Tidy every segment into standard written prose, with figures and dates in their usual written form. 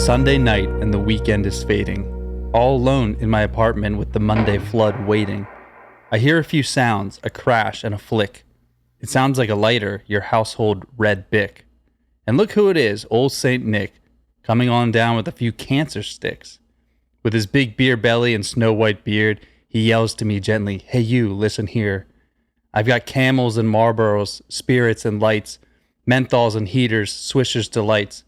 Sunday night and the weekend is fading. All alone in my apartment with the Monday flood waiting. I hear a few sounds, a crash and a flick. It sounds like a lighter, your household red Bic. And look who it is, old Saint Nick, coming on down with a few cancer sticks. With his big beer belly and snow white beard, he yells to me gently, "Hey you, listen here. I've got Camels and Marlboros, spirits and lights, menthols and heaters, Swishers delights.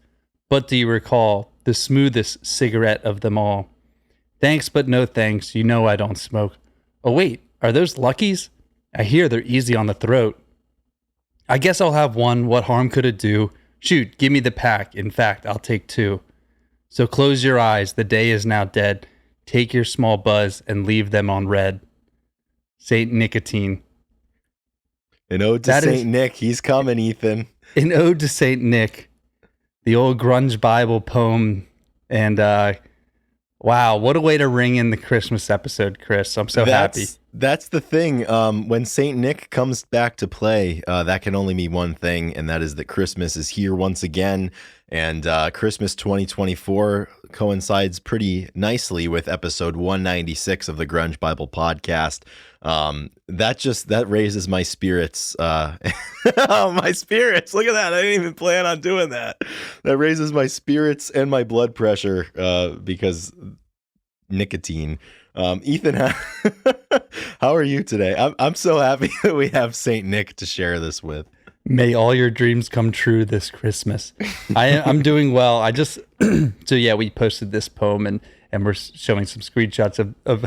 But do you recall the smoothest cigarette of them all? Thanks, but no thanks. You know I don't smoke. Oh wait, are those Luckies? I hear they're easy on the throat. I guess I'll have one. What harm could it do? Shoot, give me the pack. In fact, I'll take two. So close your eyes. The day is now dead. Take your small buzz and leave them on red." Saint Nicotine. An ode to Saint Nick. He's coming, Ethan. An ode to Saint Nick. The old grunge Bible poem. And wow, what a way to ring in the Christmas episode, Chris. I'm so happy. That's the thing. When Saint Nick comes back to play, that can only mean one thing, and that is that Christmas is here once again. And Christmas 2024 coincides pretty nicely with episode 196 of the Grunge Bible podcast. That raises my spirits. Oh, my spirits. Look at that. I didn't even plan on doing that. That raises my spirits and my blood pressure because nicotine. Ethan, how are you today? I'm so happy that we have Saint Nick to share this with. May all your dreams come true this Christmas. I'm doing well. I just so yeah, we posted this poem and we're showing some screenshots of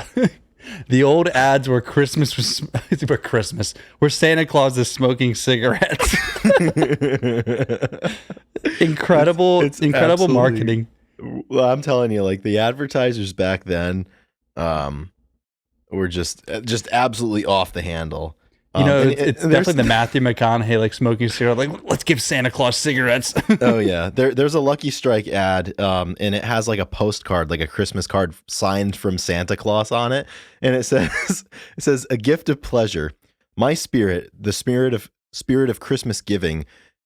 the old ads where Christmas was where Santa Claus is smoking cigarettes. Incredible marketing. Well, I'm telling you, like the advertisers back then were just absolutely off the handle. It's definitely the Matthew McConaughey like smoking cigarette. Like, let's give Santa Claus cigarettes. Oh yeah, there's a Lucky Strike ad, and it has like a postcard, like a Christmas card signed from Santa Claus on it, and it says a gift of pleasure. My spirit, the spirit of Christmas giving,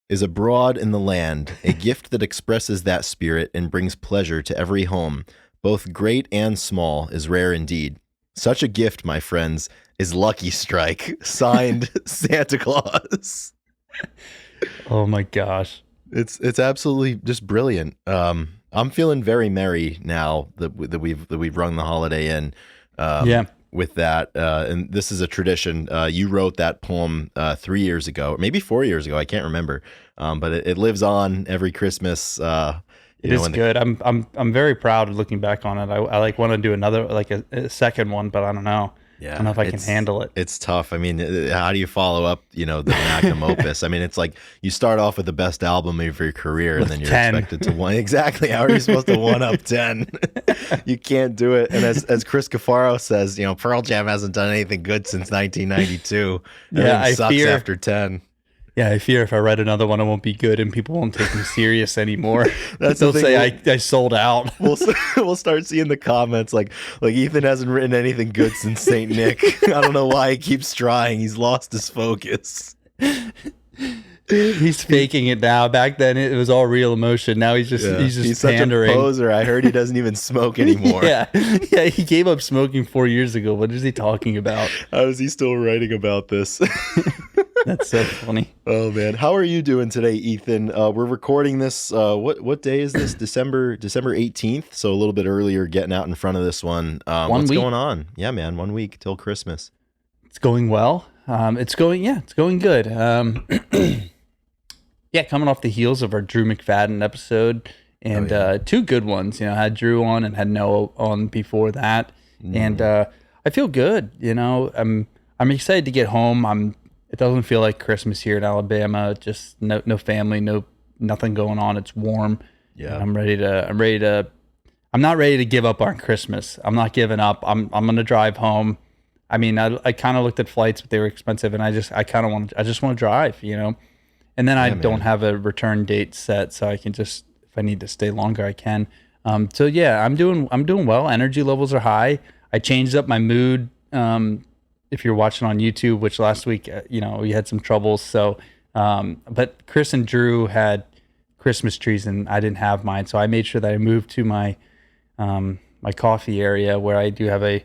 is abroad in the land. A gift that expresses that spirit and brings pleasure to every home, both great and small, is rare indeed. Such a gift, my friends, is Lucky Strike, signed Santa Claus. Oh my gosh. It's absolutely just brilliant. I'm feeling very merry now that we've rung the holiday in. With that, and this is a tradition. You wrote that poem 3 years ago, or maybe 4 years ago. I can't remember. But it lives on every Christmas. It is good. I'm very proud of looking back on it. I like want to do another like a second one, but I don't know. Yeah, I don't know if I can handle it. It's tough. I mean, how do you follow up, the magnum opus? I mean, it's like you start off with the best album of your career, and then you're 10. expected to one. Exactly. How are you supposed to one up 10? You can't do it. And as Chris Cafaro says, Pearl Jam hasn't done anything good since 1992. Yeah, it sucks after 10. Yeah, I fear if I write another one, it won't be good, and people won't take me serious anymore. They'll say I sold out. We'll start seeing the comments like Ethan hasn't written anything good since Saint Nick. I don't know why he keeps trying. He's lost his focus. He's faking it now. Back then, it was all real emotion. Now he's pandering. Such a poser. I heard he doesn't even smoke anymore. Yeah. He gave up smoking 4 years ago. What is he talking about? How is he still writing about this? That's so funny. Oh man, how are you doing today, Ethan? We're recording this. What day is this? December 18th. So a little bit earlier, getting out in front of this one. What's going on? Yeah, man, 1 week till Christmas. It's going well. It's going good. Yeah, coming off the heels of our Drew McFadden episode and two good ones. I had Drew on and had Noah on before that, and I feel good. I'm excited to get home. It doesn't feel like Christmas here in Alabama. Just no family, nothing going on. It's warm. Yeah, I'm ready to. I'm not ready to give up on Christmas. I'm not giving up. I'm gonna drive home. I mean, I kind of looked at flights, but they were expensive, and I just want to drive, And then I don't have a return date set, so I can just, if I need to stay longer, I can. So yeah, I'm doing well. Energy levels are high. I changed up my mood. If you're watching on YouTube, which last week, we had some troubles. So, but Chris and Drew had Christmas trees, and I didn't have mine, so I made sure that I moved to my coffee area where I do have a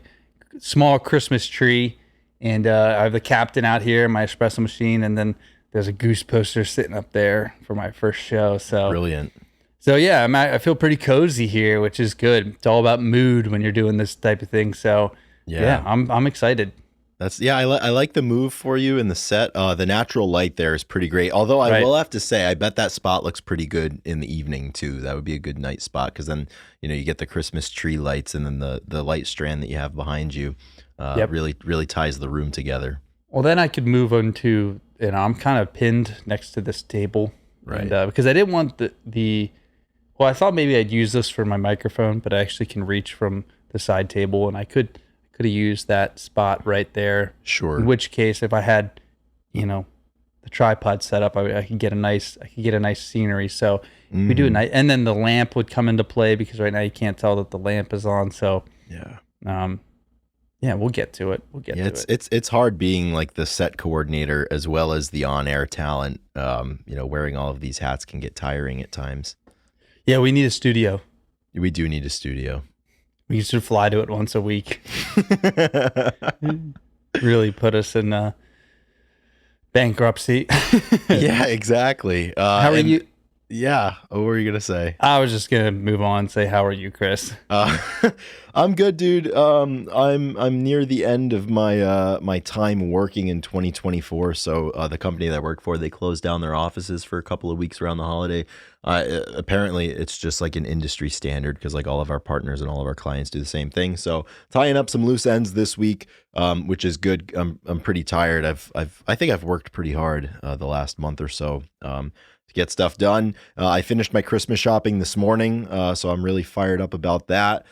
small Christmas tree, and I have the captain out here, my espresso machine, and then there's a goose poster sitting up there for my first show. Brilliant. So yeah, I feel pretty cozy here, which is good. It's all about mood when you're doing this type of thing. So yeah, I'm excited. I like the move for you in the set. The natural light there is pretty great. Although I will have to say, I bet that spot looks pretty good in the evening too. That would be a good night spot because then you get the Christmas tree lights and then the light strand that you have behind you. Really ties the room together. Well, then I could move on to, I'm kind of pinned next to this table, right? And, because I didn't want well, I thought maybe I'd use this for my microphone, but I actually can reach from the side table, and I could have used that spot right there. Sure. In which case, if I had, the tripod set up, I could get a nice scenery. So we do a night, and then the lamp would come into play because right now you can't tell that the lamp is on. So we'll get to it. It's hard being like the set coordinator as well as the on-air talent. Wearing all of these hats can get tiring at times. Yeah, we need a studio. We do need a studio. We used to fly to it once a week. Really put us in bankruptcy. Yeah, exactly. How are you? Yeah. What were you gonna say? I was just gonna move on and say, how are you, Chris? I'm good, dude. I'm near the end of my time working in 2024. So the company that I work for, they closed down their offices for a couple of weeks around the holiday. Apparently, it's just like an industry standard because like all of our partners and all of our clients do the same thing. So tying up some loose ends this week, which is good. I'm pretty tired. I think I've worked pretty hard the last month or so. To get stuff done. I finished my Christmas shopping this morning, so I'm really fired up about that.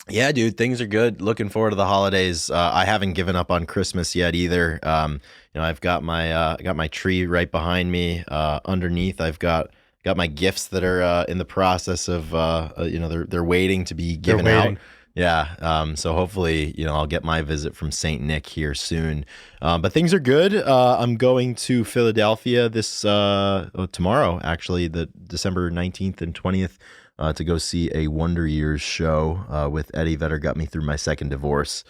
Yeah, dude, things are good. Looking forward to the holidays. I haven't given up on Christmas yet either. I've got my tree right behind me. Underneath, I've got my gifts that are in the process of they're waiting to be given out. Yeah. So hopefully, I'll get my visit from Saint Nick here soon. But things are good. I'm going to Philadelphia tomorrow, actually, the December 19th and 20th, to go see a Wonder Years show with Eddie Vedder. Got me through my second divorce.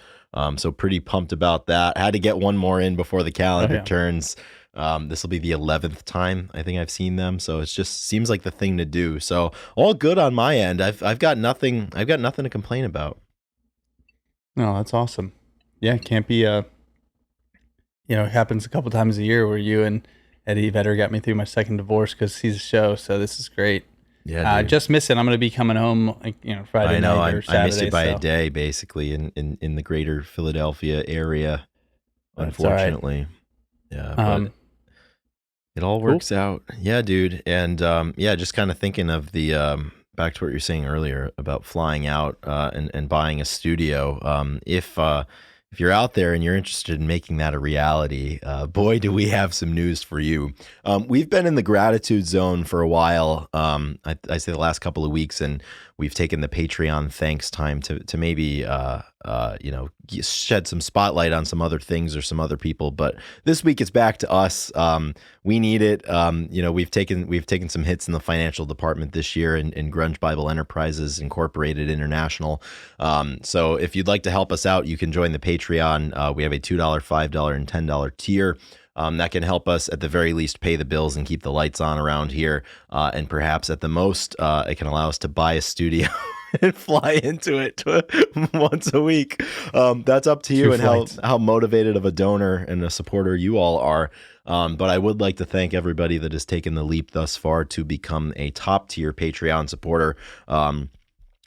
So pretty pumped about that. Had to get one more in before the calendar turns. This will be the 11th time I think I've seen them, so it just seems like the thing to do. So all good on my end. I've got nothing to complain about. No, that's awesome. Yeah, it can't be it happens a couple times a year where you and Eddie Vedder got me through my second divorce because he's a show. So this is great. Yeah, just miss it. I'm going to be coming home Friday night or Saturday. I missed you by a day, basically, in the greater Philadelphia area. Unfortunately, yeah, but it all works out. Yeah, dude, and just kind of thinking of the back to what you were saying earlier about flying out and buying a studio. If you're out there and you're interested in making that a reality, boy, do we have some news for you. We've been in the gratitude zone for a while. I say the last couple of weeks, and we've taken the Patreon thanks time to maybe shed some spotlight on some other things or some other people. But this week it's back to us. We need it. We've taken some hits in the financial department this year in Grunge Bible Enterprises Incorporated International. So if you'd like to help us out, you can join the Patreon. We have a $2, $5, and $10 tier. That can help us at the very least pay the bills and keep the lights on around here. And perhaps at the most, it can allow us to buy a studio and fly into it once a week. That's up to you and how motivated of a donor and a supporter you all are. But I would like to thank everybody that has taken the leap thus far to become a top tier Patreon supporter.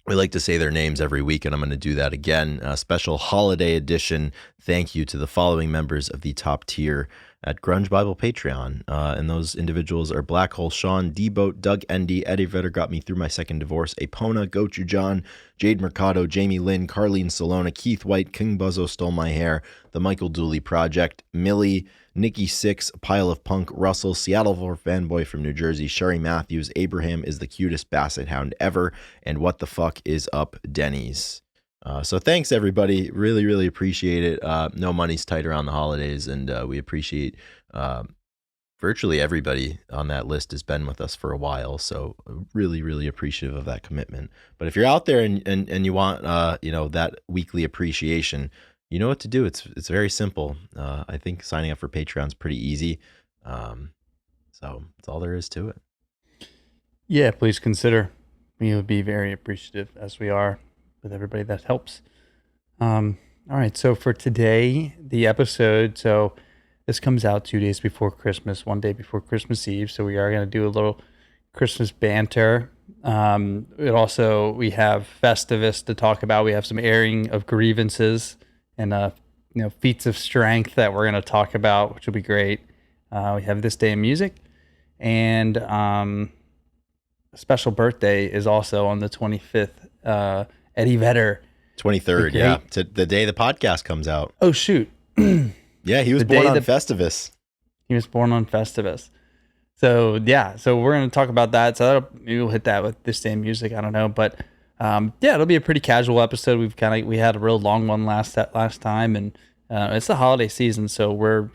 We like to say their names every week, and I'm going to do that again. A special holiday edition thank you to the following members of the top tier at Grunge Bible Patreon. And those individuals are Black Hole Sean, D-Boat, Doug Endy, Eddie Vedder got me through my second divorce, Apona, Gochu John, Jade Mercado, Jamie Lynn, Carlene Salona, Keith White, King Buzzo Stole My Hair, The Michael Dooley Project, Millie, Nikki Six, Pile of Punk, Russell, Seattle fanboy from New Jersey, Sherry Matthews, Abraham is the cutest basset hound ever, and What the Fuck is Up, Denny's. So thanks, everybody. Really, really appreciate it. No money's tight around the holidays, and we appreciate virtually everybody on that list has been with us for a while. So really, really appreciative of that commitment. But if you're out there and you want, that weekly appreciation, you know what to do. It's very simple. I think signing up for Patreon is pretty easy. So that's all there is to it. Yeah, please consider. We would be very appreciative, as we are with everybody that helps. All right, so for today, the episode, so this comes out 2 days before Christmas, one day before Christmas Eve, so we are going to do a little Christmas banter. We have Festivus to talk about. We have some airing of grievances and feats of strength that we're going to talk about, which will be great. We have This Day in Music, and a special birthday is also on the 25th. Eddie Vedder. 23rd, yeah. The day the podcast comes out. Oh, shoot. Yeah, he was born on Festivus. He was born on Festivus. So, yeah. So we're going to talk about that. So maybe we'll hit that with This Day in Music. I don't know. But, it'll be a pretty casual episode. We had a real long one last time. And it's the holiday season. So we're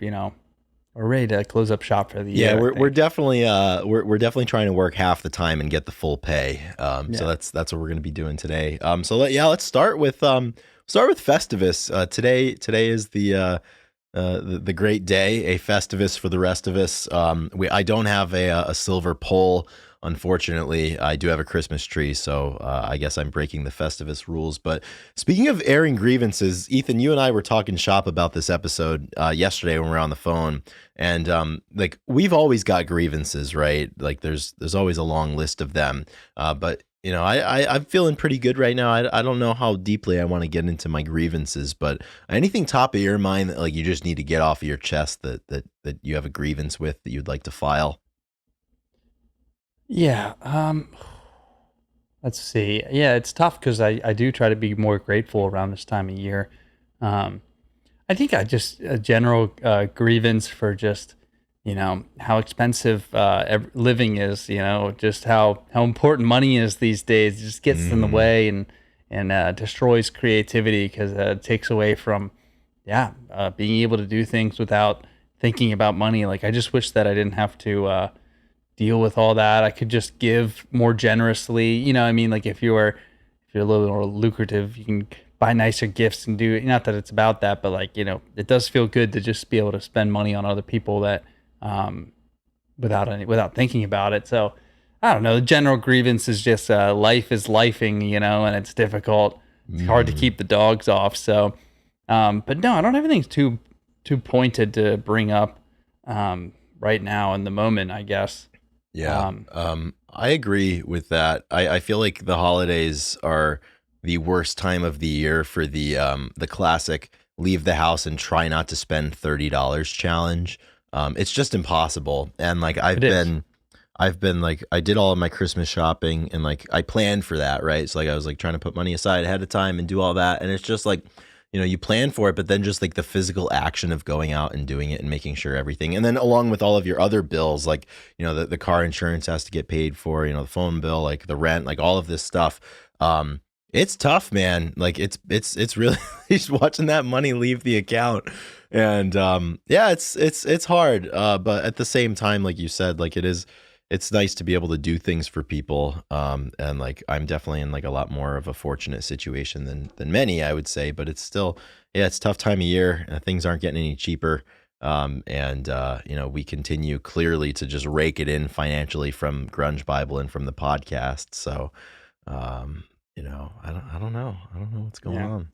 ready to close up shop for the year. Yeah, we're definitely we're definitely trying to work half the time and get the full pay. So that's what we're going to be doing today. Let's start with Festivus. Today is the great day, a Festivus for the rest of us. I don't have a silver pole. Unfortunately, I do have a Christmas tree, so I guess I'm breaking the Festivus rules. But speaking of airing grievances, Ethan, you and I were talking shop about this episode yesterday when we were on the phone, and we've always got grievances, right? Like there's always a long list of them. But I'm feeling pretty good right now. I don't know how deeply I want to get into my grievances, but anything top of your mind that you just need to get off of your chest that you have a grievance with that you'd like to file. Yeah. Let's see. Yeah, it's tough because I do try to be more grateful around this time of year. I think I just a general grievance for just how expensive living is. Just how important money is these days. It just gets in the way and destroys creativity because it takes away from being able to do things without thinking about money. Like I just wish that I didn't have to deal with all that. I could just give more generously. Like if you're a little more lucrative, you can buy nicer gifts and do, not that it's about that, but it does feel good to just be able to spend money on other people that without thinking about it. So I don't know. The general grievance is just life is lifing, and it's difficult. It's hard to keep the dogs off. So, but no, I don't have anything too pointed to bring up right now in the moment, I guess. Yeah, I agree with that. I feel like the holidays are the worst time of the year for the classic leave the house and try not to spend $30 challenge. It's just impossible. And I've been I did all of my Christmas shopping and I planned for that, right? So I was trying to put money aside ahead of time and do all that. And it's just you plan for it, but then just the physical action of going out and doing it and making sure everything. And then along with all of your other bills, the car insurance has to get paid for, the phone bill, the rent, all of this stuff. It's tough, man. It's really just watching that money leave the account. And it's hard. But at the same time, like you said, it's nice to be able to do things for people. And I'm definitely in a lot more of a fortunate situation than many, I would say, but it's still, it's a tough time of year. Things aren't getting any cheaper. We continue clearly to just rake it in financially from Grunge Bible and from the podcast. So, I don't know. I don't know what's going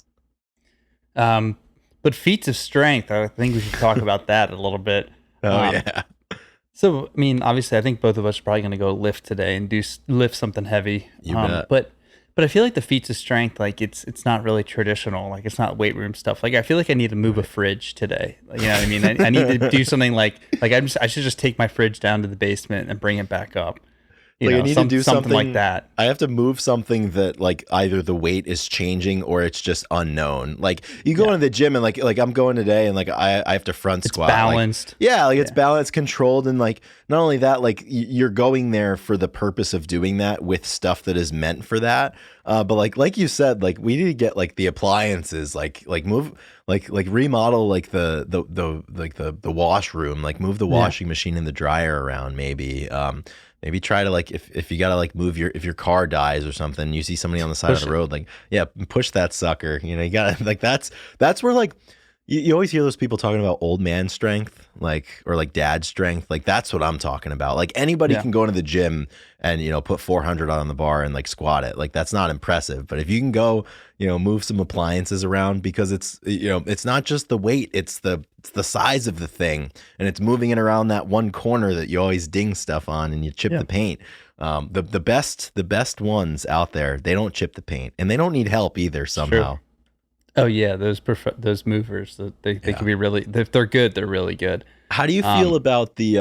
on. But feats of strength, I think we should talk about that a little bit. Yeah. So, obviously, I think both of us are probably going to go lift today and lift something heavy. You bet. But I feel like the feats of strength, it's not really traditional. It's not weight room stuff. I feel like I need to move a fridge today. You know what I mean? I need to do something I should just take my fridge down to the basement and bring it back up. You I know, need to do something like something. that. I have to move something that like either the weight is changing or it's just unknown. Like you go Yeah. into the gym and like I'm going today and like I have to front It's squat. Like balanced. yeah, like it's Yeah. balanced, controlled, and like not only that, like you're going there for the purpose of doing that with stuff that is meant for that. But like you said, like we need to get like the appliances, like move like remodel like the washroom, like move the Yeah. washing machine and the dryer around maybe. Maybe try to like if you gotta like move if your car dies or something, you see somebody on the side of Push the it. road, like yeah, push that sucker. You know, you gotta like that's where like you always hear those people talking about old man strength, like or like dad strength. Like that's what I'm talking about. Like anybody Yeah. can go into the gym and put 400 on the bar and like squat it. Like that's not impressive. But if you can go, move some appliances around because it's it's not just the weight, it's the size of the thing, and it's moving it around that one corner that you always ding stuff on and you chip Yeah. the paint. The best ones out there, they don't chip the paint and they don't need help either It's true. somehow. Oh yeah, those movers, they Yeah. can be really, if they're good, they're really good. How do you feel Um, about the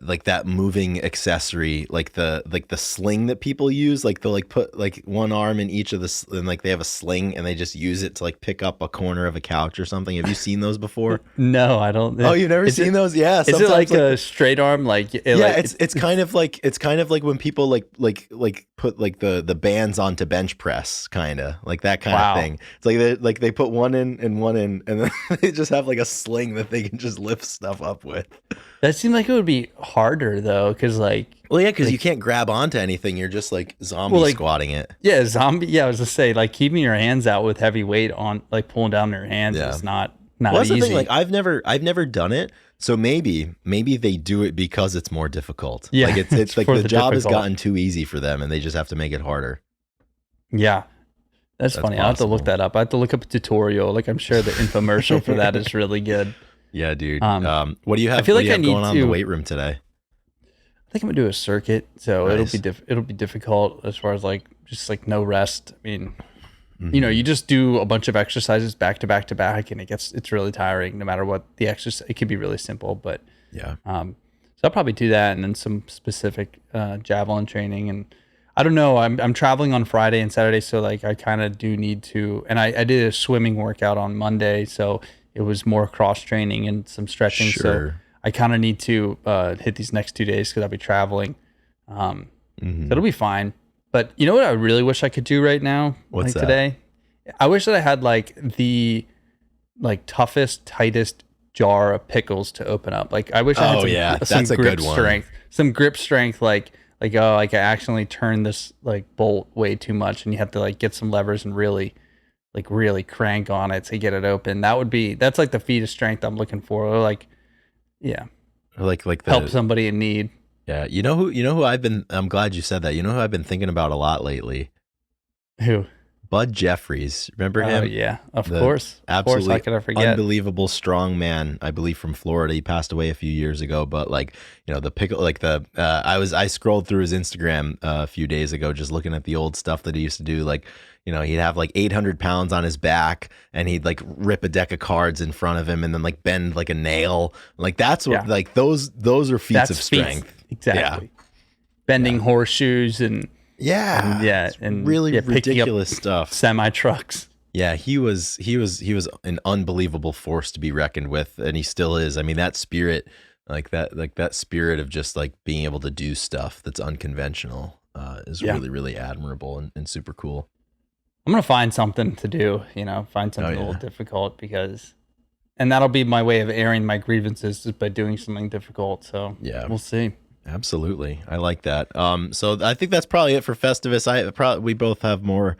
like that moving accessory, like the sling that people use, like they'll like put like one arm in each of and like they have a sling and they just use it to like pick up a corner of a couch or something. Have you seen those before? no, I don't. Oh, you've never Is seen it those? Yeah, is it sometimes like like a straight arm? Like yeah, it's kind of like when people like put like the bands onto bench press, kind of like that kind of wow. thing. It's like they put one in and one in, and then they just have like a sling that they can just lift stuff up with. That seemed like it would be harder though, because Well, yeah, because you like can't grab onto anything. You're just like zombie well, like squatting it. yeah, zombie. Yeah, I was to say like keeping your hands out with heavy weight on, like pulling down your hands Yeah. is not Well, that's the thing. easy. Like I've never done it. So maybe they do it because it's more difficult. Yeah, Like it's like for the the job has difficult. gotten too easy for them, and they just have to make it harder. Yeah, that's That's funny. I'll have to look possible. that up. I have to look up a tutorial. Like I'm sure the infomercial for that is really good. Yeah, dude. Um, What do you I have? feel What do like you I have going need on in the to. weight room today? I think I'm gonna do a circuit, so Nice. it'll be difficult as far as like just like no rest. I mean, Mhm. you just do a bunch of exercises back to back to back, and it's really tiring. No matter what the exercise, it could be really simple, but Yeah. so I'll probably do that, and then some specific javelin training. And I don't know. I'm traveling on Friday and Saturday, so like I kind of do need to. And I did a swimming workout on Monday, so it was more cross training and some stretching. So Sure. I kind of need to hit these next 2 days because I'll be traveling. Um, so Mhm. it'll be fine. But you know what I really wish I could do right now, What's like that? today? I wish that I had like the like toughest, tightest jar of pickles to open up. Like I wish I had Oh yeah, some that's a grip good one. strength, some grip strength. Like oh, like I accidentally turned this like bolt way too much, and you have to like get some levers and really crank on it to get it open. That's like the feat of strength I'm looking for. Or like yeah, Like help the somebody in need. yeah. You know who I'm glad you said that. You know who I've been thinking about a lot lately? Who? Bud Jeffries. Remember Oh him? yeah, of The course. Of course, how absolutely could I forget? unbelievable strong man, I believe from Florida. He passed away a few years ago, but like the pickle, like I scrolled through his Instagram a few days ago, just looking at the old stuff that he used to do. Like he'd have like 800 pounds on his back, and he'd like rip a deck of cards in front of him, and then like bend like a nail. Like that's what Yeah. like those are feats of That's feats. strength. Exactly. Bending horseshoes and Yeah, yeah, it's and really yeah, picking up ridiculous stuff. semi trucks. Yeah, he was an unbelievable force to be reckoned with, and he still is. I mean, that spirit, like that spirit of just like being able to do stuff that's unconventional, is Yeah. really really admirable and super cool. I'm gonna find something to do, find something a yeah. little difficult and that'll be my way of airing my grievances just by doing something difficult. So Yeah. we'll see. Absolutely, I like that. So I think that's probably it for Festivus. We both have more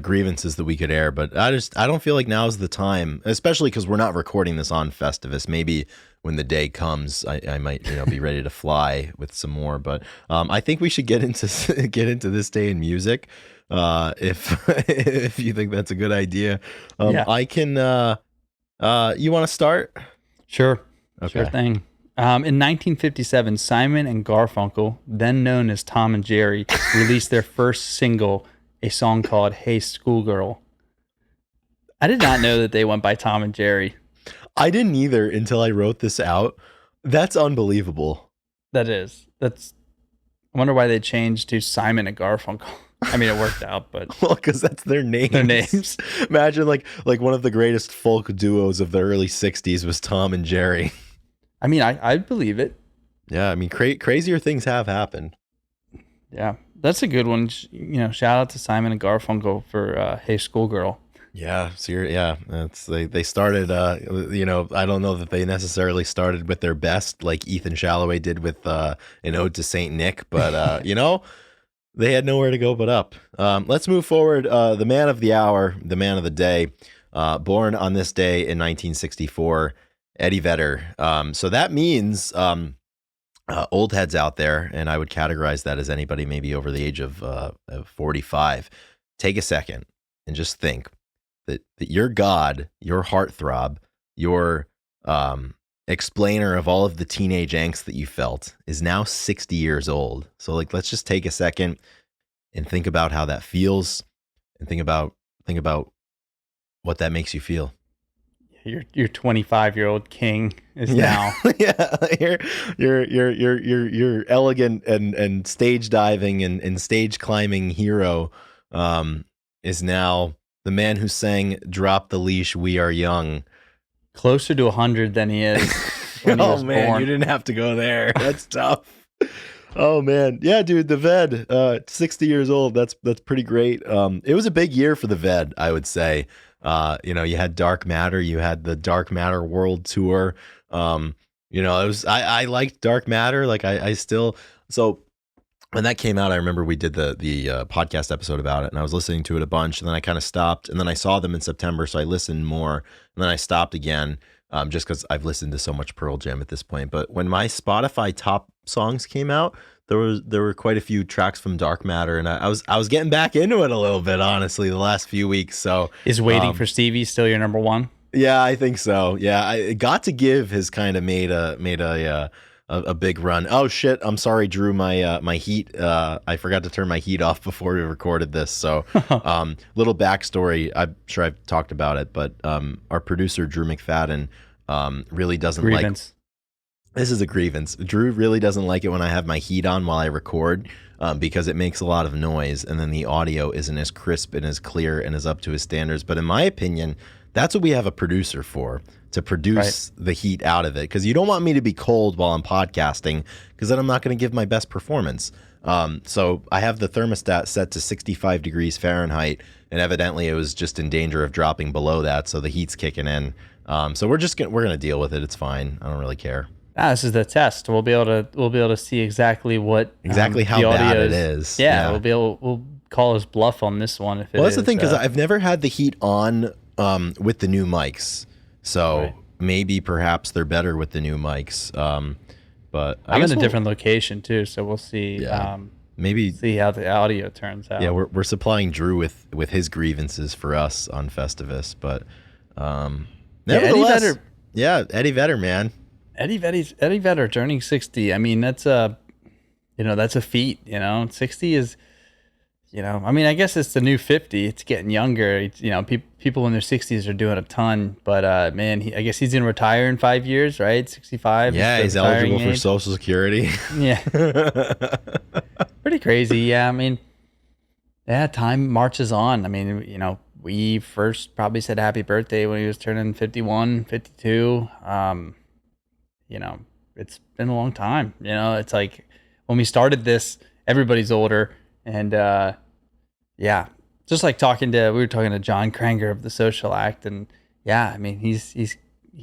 grievances that we could air, but I don't feel like now's the time, especially because we're not recording this on Festivus. Maybe when the day comes, I might be ready to fly with some more. But I think we should get into this day in music. If if you think that's a good idea, Yeah. I can. You want to start? Sure. Okay. Sure thing. In 1957, Simon and Garfunkel, then known as Tom and Jerry, released their first single, a song called Hey Schoolgirl. I did not know that they went by Tom and Jerry. I didn't either until I wrote this out. That's unbelievable. That's I wonder why they changed to Simon and Garfunkel. I mean, it worked out, but Well, because that's their names. their names. Imagine like one of the greatest folk duos of the early '60s was Tom and Jerry. I mean, I'd believe it. Yeah, I mean, crazier things have happened. Yeah, that's a good one. Shout out to Simon and Garfunkel for "Hey Schoolgirl." Yeah, that's they started. I don't know that they necessarily started with their best, like Ethan Shalloway did with an ode to Saint Nick, but they had nowhere to go but up. Let's move forward. The man of the hour, the man of the day, born on this day in 1964, Eddie Vedder. So that means old heads out there, and I would categorize that as anybody maybe over the age of 45. Take a second and just think that your God, your heartthrob, your explainer of all of the teenage angst that you felt is now 60 years old. So like, let's just take a second and think about how that feels, and think about what that makes you feel. Your 25-year-old king is now. Yeah, your elegant and stage diving and stage climbing hero is now the man who sang "Drop the Leash, We Are Young." Closer to 100 than he is when he was man, born. you didn't have to go there. That's tough. Oh man, yeah, dude, the Ved, 60 years old. That's pretty great. It was a big year for the Ved, I would say. You had Dark Matter, you had the Dark Matter World Tour. It was I liked Dark Matter. Like I still so. When that came out, I remember we did the podcast episode about it, and I was listening to it a bunch, and then I kind of stopped, and then I saw them in September, so I listened more, and then I stopped again, just because I've listened to so much Pearl Jam at this point. But when my Spotify top songs came out, there were quite a few tracks from Dark Matter, and I was getting back into it a little bit, honestly, the last few weeks. So is Waiting for Stevie still your number one? Yeah, I think so. Yeah, I Got to Give has kind of made a big run. Oh shit! I'm sorry, Drew. My heat. I forgot to turn my heat off before we recorded this. So, little backstory. I'm sure I've talked about it, but our producer Drew McFadden really doesn't Grievance. like. This is a grievance. Drew really doesn't like it when I have my heat on while I record, because it makes a lot of noise, and then the audio isn't as crisp and as clear and as up to his standards. But in my opinion, that's what we have a producer for, to produce the heat out of it, because you don't want me to be cold while I'm podcasting, because then I'm not going to give my best performance. So I have the thermostat set to 65 degrees Fahrenheit, and evidently it was just in danger of dropping below that, so the heat's kicking in. So we're gonna deal with it. It's fine. I don't really care. This is the test. We'll be able to see exactly how bad it is. Yeah, we'll call his bluff on this one. Well, that's the thing, because I've never had the heat on with the new mics. So maybe perhaps they're better with the new mics. But I'm in a different location too, so we'll see. Yeah, maybe see how the audio turns out. Yeah, we're supplying Drew with his grievances for us on Festivus, but Eddie Vedder. Yeah, Eddie Vedder, man. Eddie Vedder turning 60. I mean, that's a feat. 60 is. I mean, I guess it's the new 50. It's getting younger. People in their 60s are doing a ton. But man, I guess he's gonna retire in 5 years, right? 65. Yeah, he's eligible for Social Security. Yeah. Pretty crazy. Yeah, I mean, time marches on. I mean, we first probably said happy birthday when he was turning 51, 52. It's been a long time. It's like when we started this, everybody's older. And just like we were talking to John Kranger of the Social Act, and I mean he's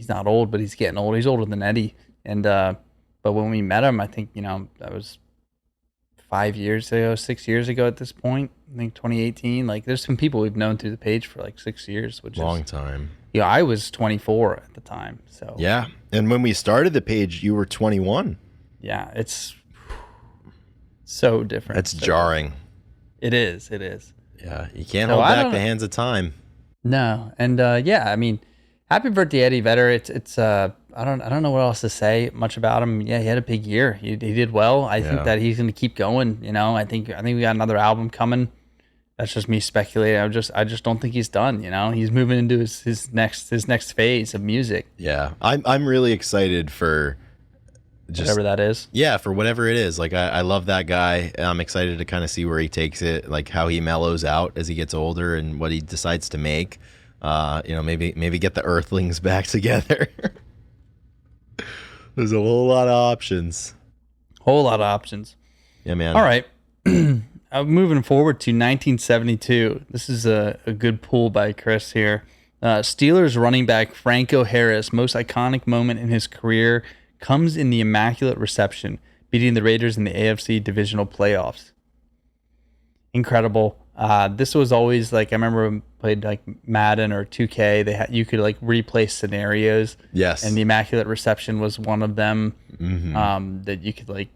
not old, but he's getting old. He's older than Eddie, and but when we met him, I think that was 6 years ago at this point. I think 2018. Like there's some people we've known through the page for like 6 years, which long is time. I was 24 at the time, so yeah. And when we started the page, you were 21. Yeah, it's so different. That's jarring. It is. Yeah, you can't hold back the hands of time. No, and I mean, happy birthday, Eddie Vedder. It's I don't know what else to say much about him. Yeah, he had a big year. He did well. I think that he's going to keep going. I think we got another album coming. That's just me speculating. I just don't think he's done. He's moving into his next phase of music. Yeah, I'm really excited for whatever that is. Yeah, for whatever it is. Like I love that guy. I'm excited to kind of see where he takes it, like how he mellows out as he gets older and what he decides to make. Maybe get the Earthlings back together. There's a whole lot of options. Whole lot of options. Yeah, man. All right. Moving forward to 1972. This is a good pull by Chris here. Steelers running back Franco Harris' most iconic moment in his career comes in the immaculate reception, beating the Raiders in the AFC divisional playoffs. Incredible. This was always like, I remember when I played like Madden or 2K. You could like replay scenarios. Yes. And the immaculate reception was one of them. Mm-hmm. That you could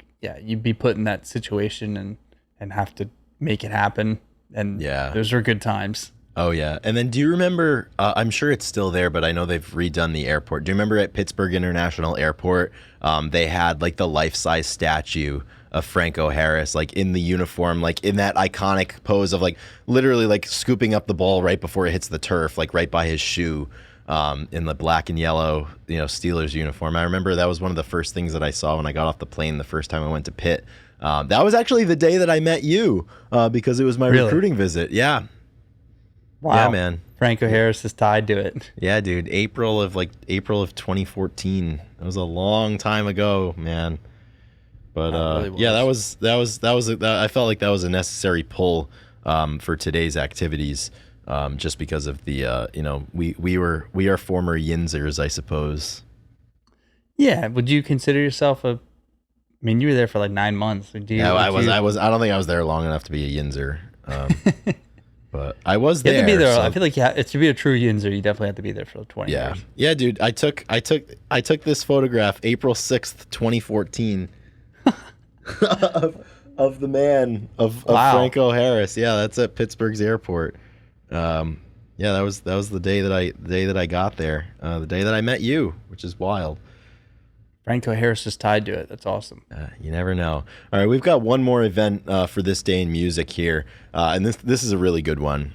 you'd be put in that situation and have to make it happen. And those were good times. Oh, yeah. And then do you remember, I'm sure it's still there, but I know they've redone the airport. Do you remember at Pittsburgh International Airport, they had like the life-size statue of Franco Harris, like in the uniform, like in that iconic pose of like literally like scooping up the ball right before it hits the turf, like right by his shoe, in the black and yellow, Steelers uniform. I remember that was one of the first things that I saw when I got off the plane the first time I went to Pitt. That was actually the day that I met you, because it was my recruiting visit. Yeah. Wow. Yeah, man. Franco Harris is tied to it. Yeah, dude. April of 2014. That was a long time ago, man. But really I felt like that was a necessary pull for today's activities, just because of the we are former Yinzers, I suppose. Yeah. Would you consider yourself you were there for like 9 months. I don't think I was there long enough to be a Yinzer. But I was there. You have to be there. So. I feel like to be a true Yinzer, you definitely have to be there for 20 years. Yeah, dude. I took this photograph April 6th, 2014 of the man of Franco Harris. Yeah, that's at Pittsburgh's airport. That was the day that I got there. The day that I met you, which is wild. Franco Harris is tied to it. That's awesome. You never know. All right, we've got one more event for this day in music here, and this is a really good one.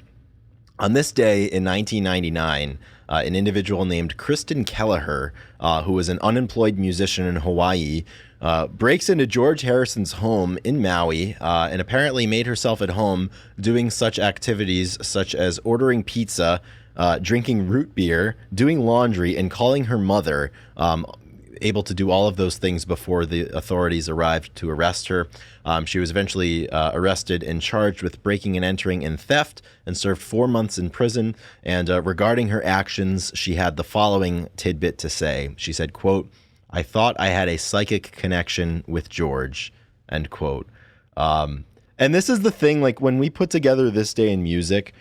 On this day in 1999, an individual named Kristen Kelleher, who was an unemployed musician in Hawaii, breaks into George Harrison's home in Maui and apparently made herself at home doing such activities such as ordering pizza, drinking root beer, doing laundry, and calling her mother, able to do all of those things before the authorities arrived to arrest her. She was eventually arrested and charged with breaking and entering and theft and served 4 months in prison. And regarding her actions, she had the following tidbit to say. She said, quote, "I thought I had a psychic connection with George," end quote. And this is the thing, like when we put together this day in music,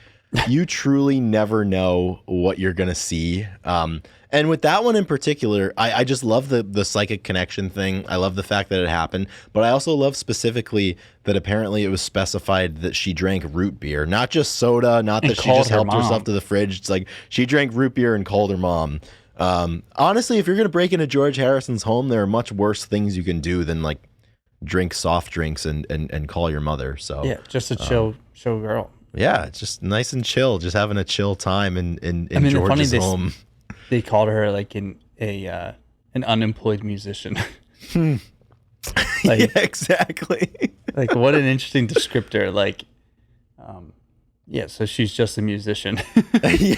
you truly never know what you're going to see. And with that one in particular, I just love the psychic connection thing. I love the fact that it happened, but I also love specifically that apparently it was specified that she drank root beer, not just soda, not that she just helped herself to the fridge. It's like she drank root beer and called her mom. Honestly, if you're going to break into George Harrison's home, there are much worse things you can do than like drink soft drinks and call your mother. So yeah, just a chill girl. Yeah, it's just nice and chill, just having a chill time in George's home. They called her like an unemployed musician. Yeah, exactly. Like what an interesting descriptor. Like, so she's just a musician. Yeah.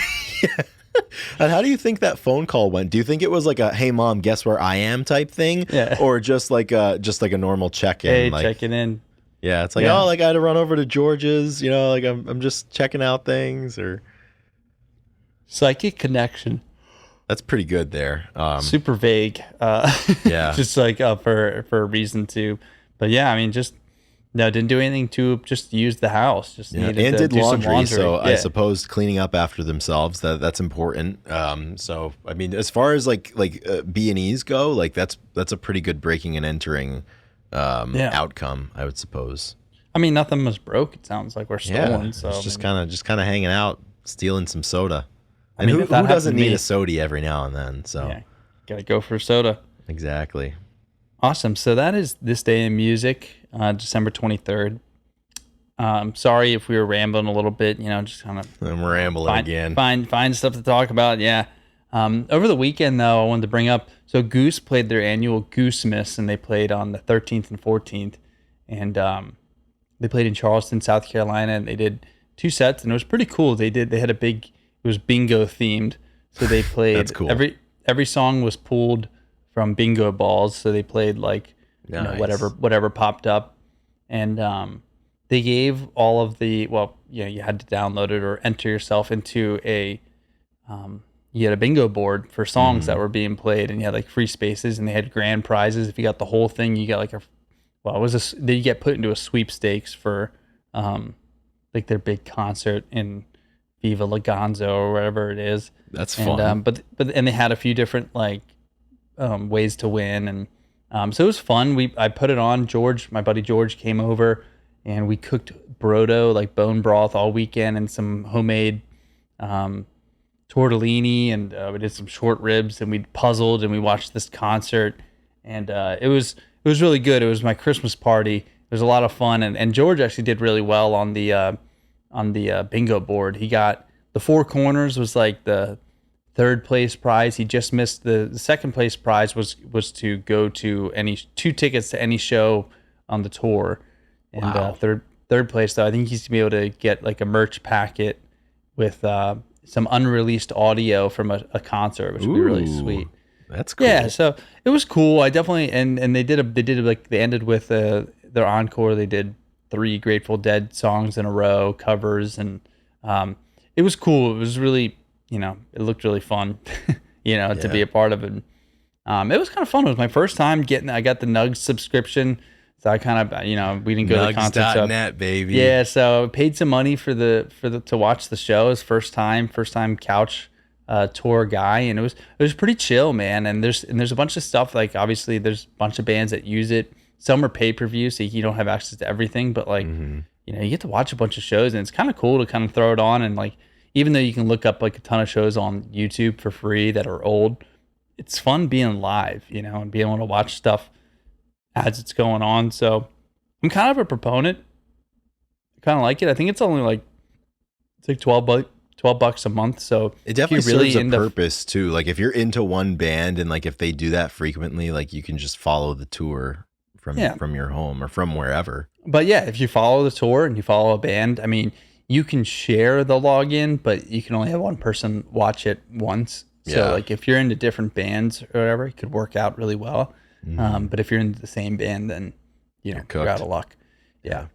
And how do you think that phone call went? Do you think it was like a "Hey mom, guess where I am" type thing, or just like a normal check-in? Hey, like, checking in. Yeah, it's like I had to run over to George's. Like I'm just checking out things or psychic connection. That's pretty good there. Super vague. Yeah. Just like for a reason to, but yeah, I mean, didn't do anything to just use the house. Just needed to did do laundry, some laundry. So I suppose cleaning up after themselves that's important. So I mean, as far as like B&Es go, like that's a pretty good breaking and entering outcome, I would suppose. I mean, nothing was broke. It sounds like we're stolen. Yeah, so it's just kind of hanging out, stealing some soda. And I mean, who doesn't need a soda every now and then? So yeah, gotta go for a soda. Exactly. Awesome. So that is this day in music, December 23rd. Sorry if we were rambling a little bit. Just kind of. I'm rambling again. Find stuff to talk about. Yeah. Over the weekend, though, I wanted to bring up. So Goose played their annual Goose Miss, and they played on the 13th and 14th, and they played in Charleston, South Carolina, and they did 2 sets, and it was pretty cool. They had a big. It was bingo themed, so they played. That's cool. Every song was pulled from bingo balls, so they played like Nice. whatever popped up, and they gave all of the you had to download it or enter yourself into a you had a bingo board for songs that were being played, and you had like free spaces, and they had grand prizes. If you got the whole thing, you got like then you get put into a sweepstakes for like their big concert in Viva Lagonzo or whatever it is. That's fun. And but they had a few different like ways to win, and so it was fun. I put it on. My buddy George came over, and we cooked brodo, like bone broth, all weekend, and some homemade tortellini, and we did some short ribs, and we puzzled, and we watched this concert, and it was really good. It was my Christmas party. It was a lot of fun, and George actually did really well on the bingo board. He got the Four Corners was like the third place prize. He just missed the second place prize was to go to any 2 tickets to any show on the tour, and Wow. third place though, I think he's gonna be able to get like a merch packet with some unreleased audio from a concert, which would be really Ooh, sweet. That's cool. Yeah, so it was cool. I definitely and they ended with their encore. They did 3 Grateful Dead songs in a row, covers, and it was cool. It was really, it looked really fun, to be a part of it. It was kind of fun. It was my first time I got the Nugs subscription, so I kind of, we didn't go to the concert. Nugs.net, baby. Yeah, so I paid some money for to watch the show. It was first time couch tour guy, and it was pretty chill, man. And there's a bunch of stuff, like obviously there's a bunch of bands that use it. Some are pay-per-view, so you don't have access to everything, but like you get to watch a bunch of shows, and it's kind of cool to kind of throw it on. And like, even though you can look up like a ton of shows on YouTube for free that are old, it's fun being live, and being able to watch stuff as it's going on. So I'm kind of a proponent. I kind of like it. I think it's only like $12 a month. So it definitely if you're really serves a purpose too. Like if you're into one band, and like if they do that frequently, like you can just follow the tour from your home or from wherever. But yeah, if you follow the tour and you follow a band, I mean, you can share the login, but you can only have one person watch it once. So like if you're into different bands or whatever, it could work out really well. But if you're into the same band, then you're out of luck. Yeah.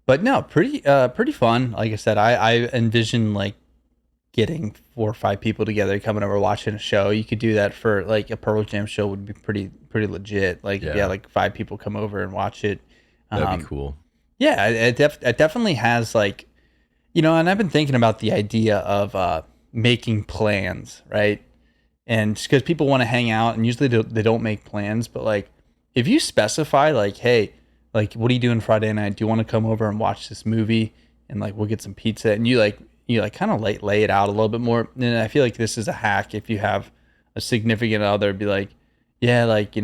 But no, pretty fun. Like I said, I envision like getting 4 or 5 people together, coming over, watching a show. You could do that for like a Pearl Jam show would be pretty legit. Like like 5 people come over and watch it. That'd be cool. Yeah, it definitely has like, and I've been thinking about the idea of making plans, right? And because people want to hang out, and usually they don't make plans, but like if you specify like, hey, like what are you doing Friday night? Do you want to come over and watch this movie, and like we'll get some pizza, and you kind of lay it out a little bit more. And I feel like this is a hack if you have a significant other, be like, yeah, like,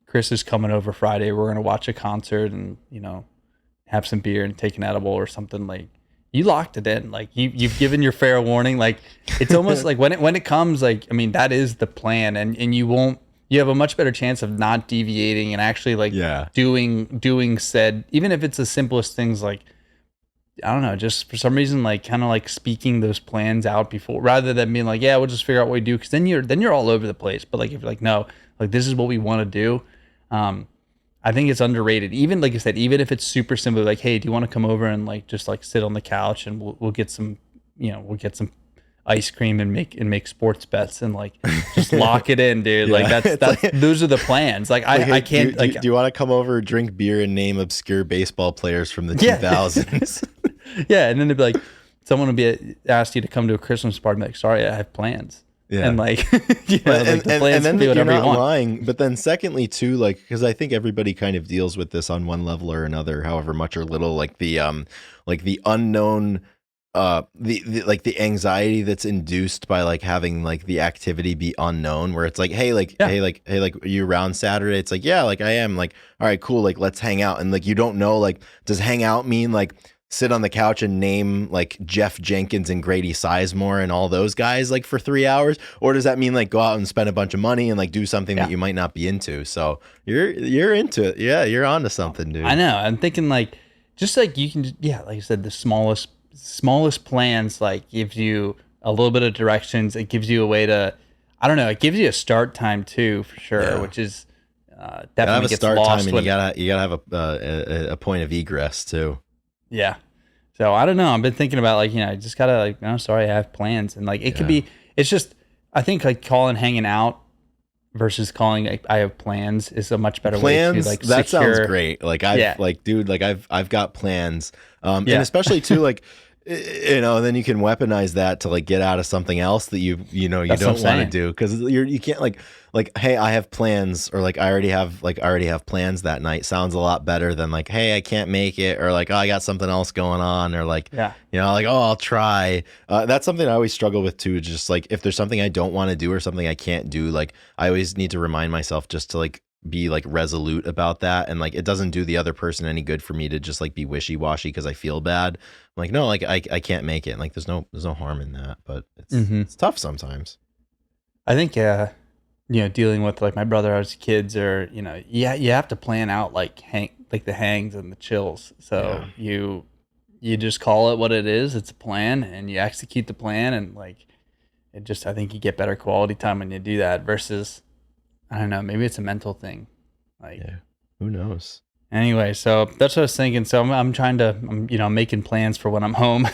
Chris is coming over Friday. We're going to watch a concert and, have some beer and take an edible or something. Like, you locked it in. Like you've given your fair warning. Like it's almost like when it comes, like, I mean, that is the plan, and you have a much better chance of not deviating and actually like doing said, even if it's the simplest things, like, I don't know, just for some reason, like kind of like speaking those plans out before, rather than being like, yeah, we'll just figure out what we do. Cause then you're all over the place. But like, if you're like, no, like this is what we want to do. I think it's underrated. Even like I said, even if it's super simple, like, hey, do you want to come over and like, just like sit on the couch, and we'll get some, we'll get some ice cream and make sports bets, and like just lock it in, dude. Like that's like, those are the plans. Like I can't do you want to come over, drink beer, and name obscure baseball players from the 2000s? Yeah, and then they'd be like, someone would be asked you to come to a Christmas party, like, sorry, I have plans. Yeah, and like, like the plans and then can be whatever you're you not want. lying. But then, secondly, too, like, because I think everybody kind of deals with this on one level or another, however much or little, like the unknown, the anxiety that's induced by like having like the activity be unknown, where it's like, hey, are you around Saturday? It's like, yeah, like I am. Like, all right, cool, like let's hang out. And like, you don't know, like, does hang out mean like sit on the couch and name like Jeff Jenkins and Grady Sizemore and all those guys like for 3 hours? Or does that mean like go out and spend a bunch of money and like do something that Yeah. you might not be into? So you're into it. Yeah, you're onto something, dude. I know. I'm thinking like, just like you can, yeah, like I said, the smallest plans like gives you a little bit of directions. It gives you a way to, I don't know, it gives you a start time too, for sure, Yeah. which is Gotta have definitely a gets start lost time, and when, you gotta have a point of egress too. yeah. So I don't know. I've been thinking about like, I just gotta like, no, sorry, I have plans, and like it could Yeah. be. It's just, I think like calling hanging out versus calling like, I have plans is a much better way to Plans, like that sounds secure. great. Like Yeah. I've got plans. And Yeah. especially too, like, then you can weaponize that to like get out of something else that you That's what I'm don't want to saying. do, because you can't like, hey, I have plans, or like I already have plans that night, sounds a lot better than like, hey, I can't make it, or like, oh, I got something else going on, or like, Yeah. like, oh, I'll try. That's something I always struggle with too. Just like if there's something I don't want to do or something I can't do, like I always need to remind myself just to like be like resolute about that, and like it doesn't do the other person any good for me to just like be wishy-washy because I feel bad. I'm like, no, like I can't make it, and like there's no harm in that, but Mm-hmm. it's tough sometimes. I think, dealing with like my brother as kids, or you have to plan out like the hangs and the chills. So you just call it what it is. It's a plan, and you execute the plan, and like I think you get better quality time when you do that versus, I don't know, maybe it's a mental thing. Like, Yeah, who knows? anyway, so that's what I was thinking. So I'm trying to, making plans for when I'm home.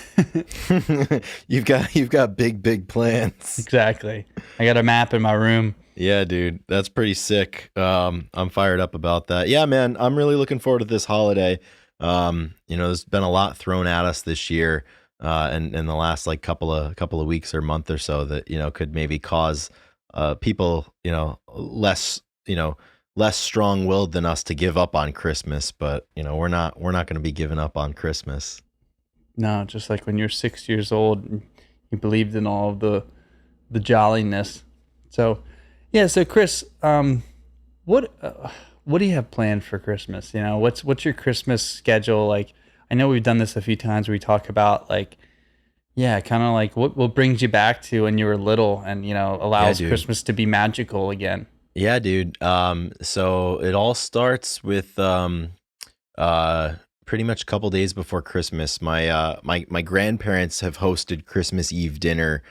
You've got big plans. Exactly. I got a map in my room. Yeah, dude, that's pretty sick. I'm fired up about that. Yeah, man, I'm really looking forward to this holiday. There's been a lot thrown at us this year, and in the last like couple of weeks or month or so that could maybe cause people less strong-willed than us to give up on Christmas. But we're not going to be giving up on Christmas. No, just like when you're 6 years old, and you believed in all of the jolliness. So, yeah. So, Chris, what do you have planned for Christmas? What's your Christmas schedule like? I know we've done this a few times where we talk about like, yeah, kind of like what brings you back to when you were little, and allows dude. Christmas to be magical again. Yeah, dude. So it all starts with pretty much a couple days before Christmas. My grandparents have hosted Christmas Eve dinner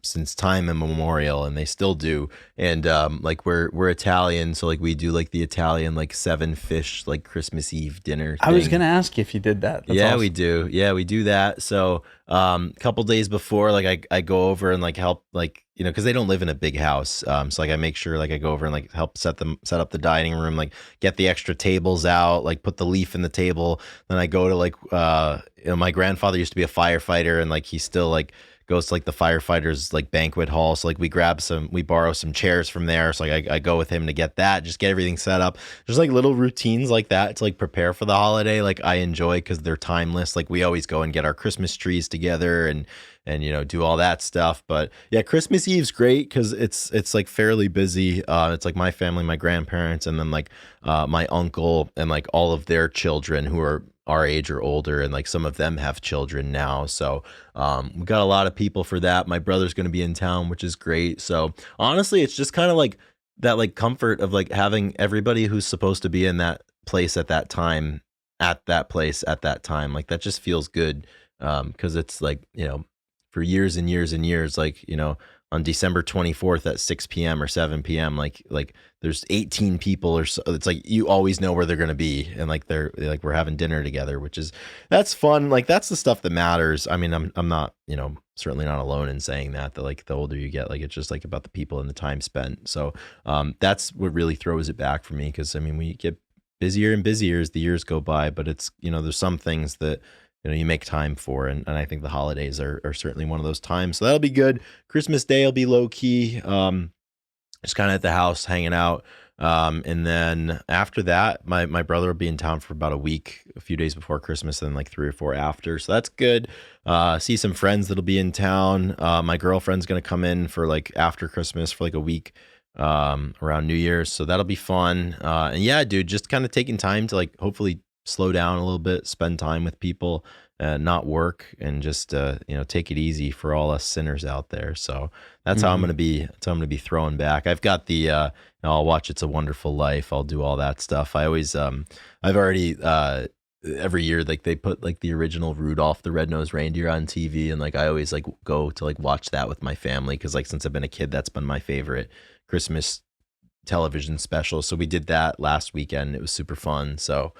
since time immemorial, and they still do. And like we're Italian, so like we do like the Italian like 7 fish like Christmas Eve dinner thing. I was gonna ask you if you did that. That's Yeah, awesome. we do. Yeah, we do that. So, a couple days before, like I go over and like help, like because they don't live in a big house. So like I make sure like I go over and like help set up the dining room, like get the extra tables out, like put the leaf in the table. Then I go to like my grandfather used to be a firefighter, and like he still like goes to like the firefighters like banquet hall. So like we borrow some chairs from there. So like I go with him to get that, just get everything set up. There's like little routines like that to like prepare for the holiday. Like I enjoy because they're timeless. Like we always go and get our Christmas trees together and do all that stuff. But yeah, Christmas Eve's great because it's like fairly busy. It's like my family, my grandparents, and then like my uncle and like all of their children who are our age or older, and like some of them have children now. So we got a lot of people for that. My brother's going to be in town, which is great. So honestly, it's just kind of like that like comfort of like having everybody who's supposed to be in that place at that time at that place at that time. Like that just feels good because it's like for years and years and years, like on December 24th at 6 p.m. or 7 p.m. like there's 18 people or so. It's like you always know where they're going to be, and like they're like we're having dinner together, that's fun. Like that's the stuff that matters. I mean, I'm not certainly not alone in saying that like the older you get, like it's just like about the people and the time spent. So that's what really throws it back for me, because I mean we get busier and busier as the years go by, but it's there's some things that you make time for, and I think the holidays are certainly one of those times. So that'll be good. Christmas Day will be low key, just kind of at the house hanging out. And then after that, my brother will be in town for about a week, a few days before Christmas, and then like 3 or 4 after. So that's good. See some friends that'll be in town. My girlfriend's gonna come in for like after Christmas for like a week around New Year's. So that'll be fun. And yeah, dude, just kind of taking time to like hopefully slow down a little bit, spend time with people, not work, and just take it easy for all us sinners out there. So that's how I'm Hmm. gonna be. That's how I'm gonna be throwing back. I've got the I'll watch It's a Wonderful Life. I'll do all that stuff. I always I've already every year like they put like the original Rudolph the Red-Nosed Reindeer on TV, and like I always like go to like watch that with my family because like since I've been a kid that's been my favorite Christmas television special. So we did that last weekend. It was super fun. So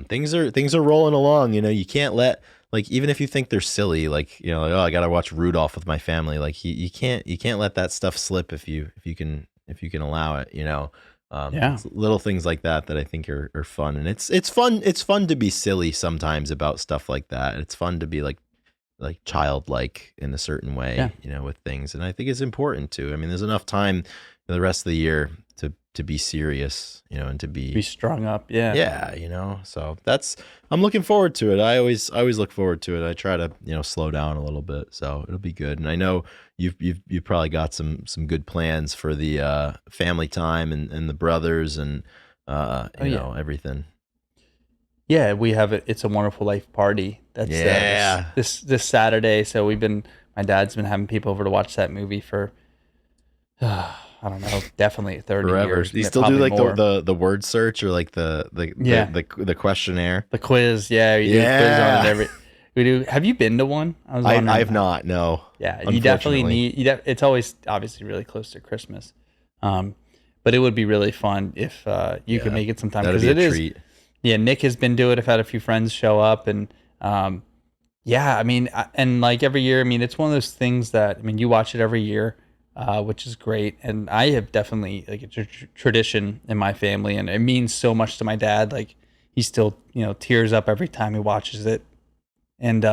things are rolling along. You can't let like even if you think they're silly, like like, oh, I gotta watch Rudolph with my family. Like you can't let that stuff slip if you can allow it. Yeah. It's little things like that I think are fun, and it's fun to be silly sometimes about stuff like that. It's fun to be like childlike in a certain Yeah. way, with things. And I think it's important to. I mean, there's enough time the rest of the year to be serious, and to Be be strung up. Yeah. yeah, So I'm looking forward to it. I always look forward to it. I try to, slow down a little bit. So it'll be good. And I know you've probably got some good plans for the family time and the brothers and Oh yeah. everything. Yeah, we have It's a Wonderful Life party. That's Yeah. this Saturday. So my dad's been having people over to watch that movie for I don't know, definitely 30 Forever. years, Do you still do probably like more. the word search or like Yeah, the questionnaire? the quiz. Yeah, we do a quiz on it Yeah. every. We do. Have you been to one? I was I wondering I've that. not, no. Yeah, you definitely Unfortunately. need. It's always obviously really close to Christmas, um, but it would be really fun if you could Yeah. make it sometime That'd because be a it is. treat. Yeah, Nick has been doing it. I've had a few friends show up, and yeah, I mean, and like every year, I mean, it's one of those things that I mean, you watch it every year, which is great. And I have definitely like a tradition in my family, and it means so much to my dad. Like he still, tears up every time he watches it, and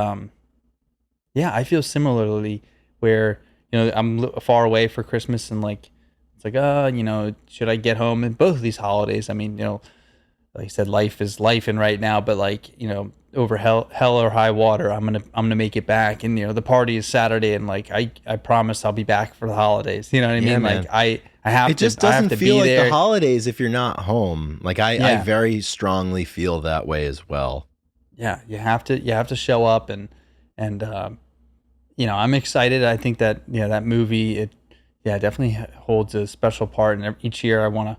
yeah, I feel similarly where I'm far away for Christmas, and like it's like, should I get home? And both of these holidays, I mean, like I said, life is life in right now, but like, over hell or high water, I'm gonna make it back. And the party is Saturday, and like I promise I'll be back for the holidays. You know what I Yeah, mean? Like man. I have It just I have doesn't to feel be like the there. holidays if you're not home. Like I Yeah, very strongly feel that way as well. yeah. You have to show up, and I'm excited. I think that that movie definitely holds a special part, and each year I want to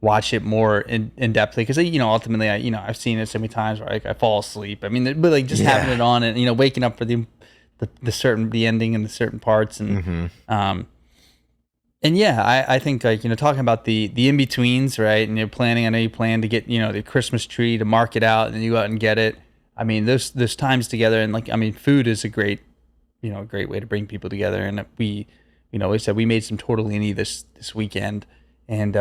watch it more in depthly because ultimately I've seen it so many times where I fall asleep. I mean, but like just having Yeah. it on and waking up for the ending and the certain parts Hmm. um and yeah, I think like talking about the in betweens, right? And you're planning. I know you plan to get the Christmas tree to mark it out, and then you go out and get it. I mean, those times together, and like I mean, food is a great way to bring people together. And we said we made some tortellini this weekend, and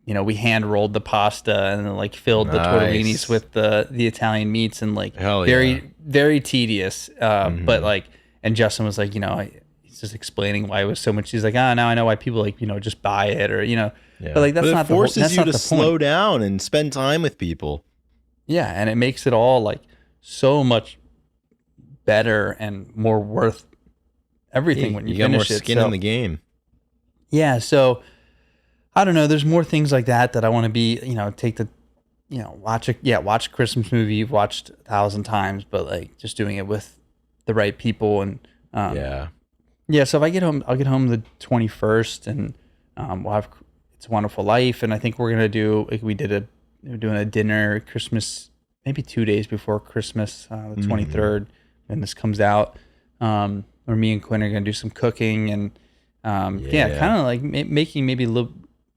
we hand rolled the pasta and then like filled the tortellinis Nice. with the Italian meats, and like Hell yeah. very very tedious. But Hmm. like, and Justin was like, he's just explaining why it was so much. He's like, now I know why people like just buy it or but Yeah. like But that's it not the whole. forces That's you not to the point. slow down and spend time with people. Yeah, and it makes it all like so much better and more worth everything Yeah, when you you got more finish it. skin in So the game. yeah, so I don't know. There's more things like that I want to be, take the, watch a Christmas movie you've watched 1,000 times, but like just doing it with the right people. And Yeah. yeah, so if I get home, I'll get home the 21st, and we'll have It's a Wonderful Life. And I think we're gonna do like we're doing a dinner Christmas, maybe 2 days before Christmas, the Hmm. 23rd, when this comes out. Where me and Quinn are gonna do some cooking, and yeah, Yeah. kind of like making maybe a little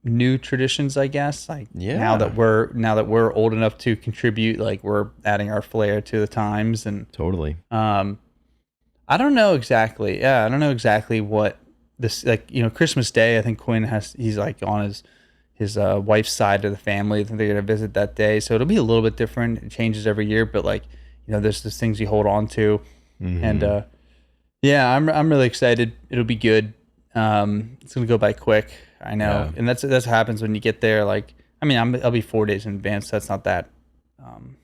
new traditions, I guess. Like now Yeah. that we're old enough to contribute, like we're adding our flair to the times. And Totally. um, I don't know exactly. Yeah, I don't know exactly what this like. Christmas Day. I think he's like on his wife's side of the family. I think they're gonna visit that day, so it'll be a little bit different. It changes every year, but like there's things you hold on to, and Hmm. yeah, I'm really excited. It'll be good. It's gonna go by quick. I know, Yeah. and that's what happens when you get there. Like, I mean, I'll be 4 days in advance. So that's um,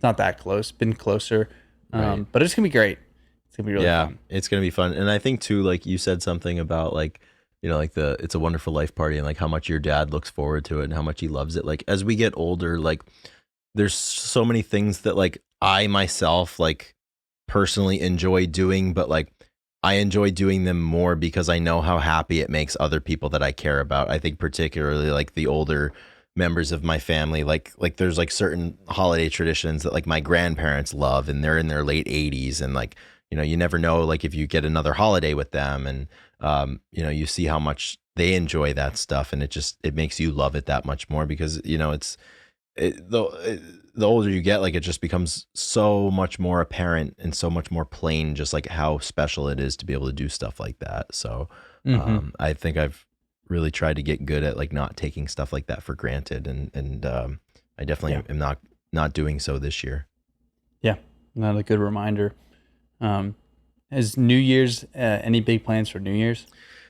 not that close. Been closer, Right. but it's gonna be great. It's gonna be really Yeah, fun. it's gonna be fun. And I think too, like you said something about like, like the It's a Wonderful Life party and like how much your dad looks forward to it and how much he loves it. Like as we get older, like there's so many things that like I myself like personally enjoy doing, but like I enjoy doing them more because I know how happy it makes other people that I care about. I think particularly like the older members of my family, like there's like certain holiday traditions that like my grandparents love, and they're in their late 80s, and like, you know, you never know like if you get another holiday with them, and you know, you see how much they enjoy that stuff, and it makes you love it that much more because, you know, the older you get, like it just becomes so much more apparent and so much more plain, just like how special it is to be able to do stuff like that. So Mm-hmm. I think I've really tried to get good at like not taking stuff like that for granted, and I definitely Yeah. am not doing so this year. Yeah. Another good reminder. Um, is New Year's any big plans for New Year's?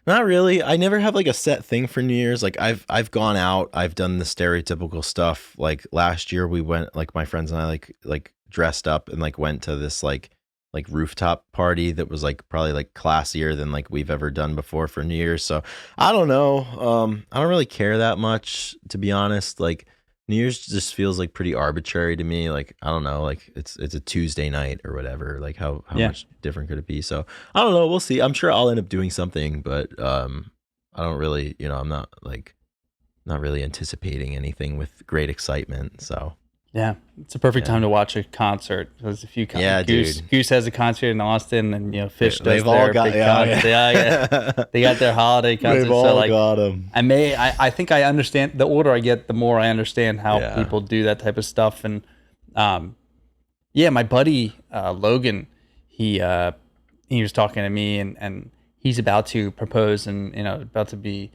Not really. I never have like a set thing for New Year's. Like I've gone out, I've done the stereotypical stuff. Like last year we went, like my friends and I like dressed up and like went to this like rooftop party that was like probably like classier than like we've ever done before for New Year's. So I don't know. I don't really care that much, to be honest. Like New Year's just feels like pretty arbitrary to me. Like I don't know, like it's a Tuesday night or whatever. Like how Yeah. much different could it be? So I don't know. We'll see. I'm sure I'll end up doing something, but I don't really, you know, I'm not really anticipating anything with great excitement. So Yeah, it's a perfect yeah, time to watch a concert. There's a few yeah, dude. Goose has a concert in Austin, and you know Fish does They've all their got big concert. Yeah, yeah, they got their holiday concert. They've So all like, got them. I think I understand. The older I get, the more I understand how Yeah. people do that type of stuff. And yeah, my buddy Logan, he he was talking to me, and he's about to propose, and you know about to be,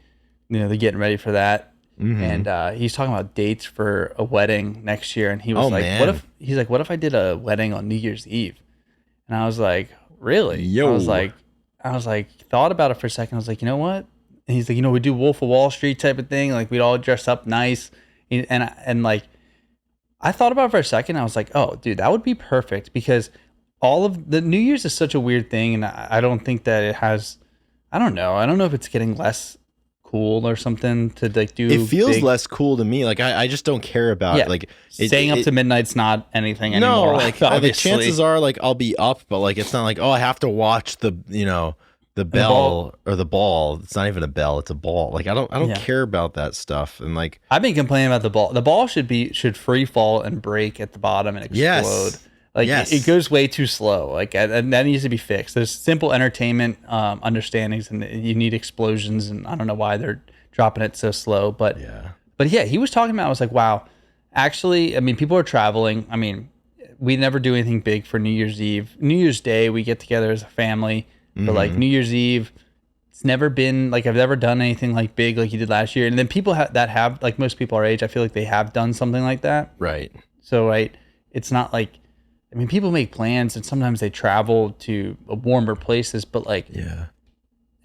you know, they're getting ready for that. And he's talking about dates for a wedding next year, and he was Oh like, man. what if I did a wedding on New Year's Eve?" And I was like, "Really?" Yo. I was like, thought about it for a second. I was like, you know what? And he's like, you know, we do Wolf of Wall Street type of thing, like we'd all dress up nice, and like I thought about it for a second. I was like, oh, dude, that would be perfect because all of the New Year's is such a weird thing, and I don't think that it has. I don't know. I don't know if it's getting less cool or something to like do. It feels big, less cool to me. Like I just don't care about yeah, like staying up to midnight's not anything no, anymore. like the Obviously, chances are like I'll be up, but like it's not like, oh, I have to watch the, you know, the and the ball. bell or the ball. It's not even a bell, it's a ball. Like I don't Yeah, care about that stuff. And like I've been complaining about the ball. The ball should free fall and break at the bottom and explode. yes. Like Yes. it goes way too slow. Like and that needs to be fixed. There's simple entertainment understandings, and you need explosions. And I don't know why they're dropping it so slow. But Yeah. yeah, he was talking about. I was like, wow. Actually, I mean, people are traveling. I mean, we never do anything big for New Year's Eve. New Year's Day, we get together as a family. But like New Year's Eve, it's never been like I've never done anything like big like you did last year. And then people that have like most people our age, I feel like they have done something like that. Right. So right, it's not like I mean people make plans and sometimes they travel to warmer places, but like Yeah.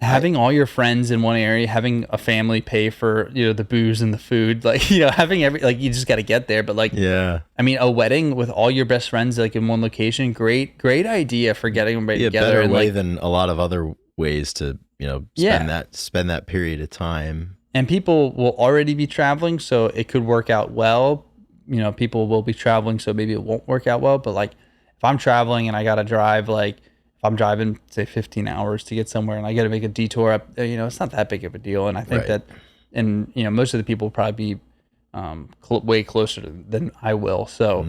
having all your friends in one area, having a family pay for, you know, the booze and the food, like, you know, having like you just got to get there. But like, Yeah. I mean, a wedding with all your best friends like in one location, great idea for getting everybody Be a together. better And way like, than a lot of other ways to, you know, yeah. spend that period of time. And people will already be traveling, so it could work out well. You know, people will be traveling, so maybe it won't work out well. But like, if I'm traveling and I got to drive, like, if I'm driving, say, 15 hours to get somewhere and I got to make a detour up, you know, it's not that big of a deal. And I think Right. that, and, you know, most of the people will probably be way closer than I will. So